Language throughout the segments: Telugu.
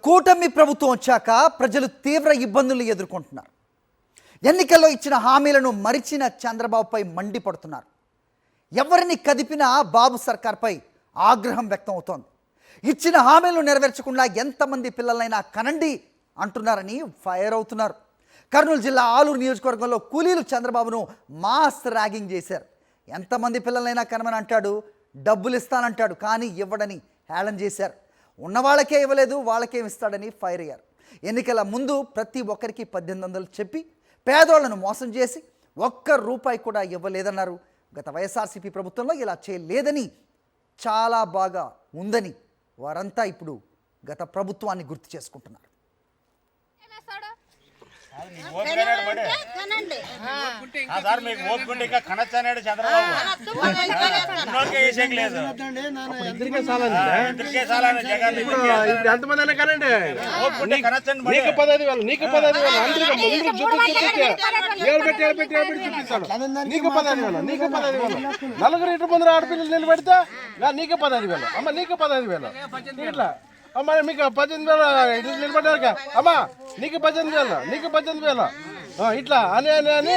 కూటమి ప్రభుత్వం వచ్చాక ప్రజలు తీవ్ర ఇబ్బందులు ఎదుర్కొంటున్నారు. ఎన్నికల్లో ఇచ్చిన హామీలను మరిచిన చంద్రబాబుపై మండిపడుతున్నారు. ఎవరిని కదిపినా బాబు సర్కార్పై ఆగ్రహం వ్యక్తం అవుతోంది. ఇచ్చిన హామీలను నెరవేర్చకుండా ఎంతమంది పిల్లలైనా కనండి అంటున్నారని ఫైర్ అవుతున్నారు. కర్నూలు జిల్లా ఆలూరు నియోజకవర్గంలో కూలీలు చంద్రబాబును మాస్ ర్యాగింగ్ చేశారు. ఎంతమంది పిల్లలైనా కనమని అంటాడు, డబ్బులు ఇస్తానంటాడు, కానీ ఇవ్వడని హేళన చేశారు. ఉన్న వాళ్ళకే ఇవ్వలేదు, వాళ్ళకేం ఇస్తాడని ఫైర్ అయ్యారు. ఎన్నికల ముందు ప్రతి ఒక్కరికి 1800 చెప్పి పేదోళ్లను మోసం చేసి ఒక్క రూపాయి కూడా ఇవ్వలేదన్నారు. గత వైఎస్ఆర్సీపీ ప్రభుత్వంలో ఇలా చేయలేదని, చాలా బాగా ఉందని వారంతా ఇప్పుడు గత ప్రభుత్వాన్ని గుర్తు చేసుకుంటున్నారు. నలుగురు ఇటు ముందు ఆడపిల్లలు నిలబెడితే నీకు 15,000 అమ్మ, నీకు 15,000 ఇట్లా అమ్మా, మీకు 18,000 నిలబడ్డారు అమ్మా, నీకు 18,000, నీకు 18,000 ఇట్లా అని అని అని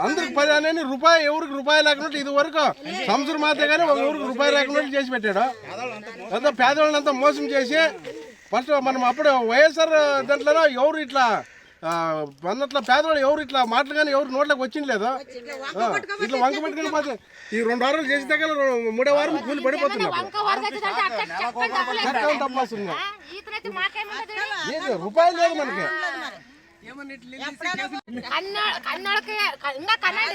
అందరికి 10 అని రూపాయి, ఎవరికి రూపాయి లేకుండా ఇది వరకు సంవత్సరం మాత్రమే కానీ ఒక ఎవరికి రూపాయి లేకుండా చేసి పెట్టాడు. అంతా పేదవాళ్ళంతా మోసం చేసి ఫస్ట్ మనం అప్పుడు వైఎస్ఆర్ దాంట్లో ఎవరు ఇట్లా అన్నట్ల పేదవాళ్ళు ఎవరు ఇట్లా మాటలు కానీ ఎవరు నోట్లోకి వచ్చింది లేదు. ఇట్లా వంక పెట్టుకుని పోతే ఈ 2 వారాలు చేసిన దగ్గర 3వ వారం కూలి పడిపోతున్నారు. రూపాయలు లేదు మనకి. కన్నడకి ఇంకా కన్నడ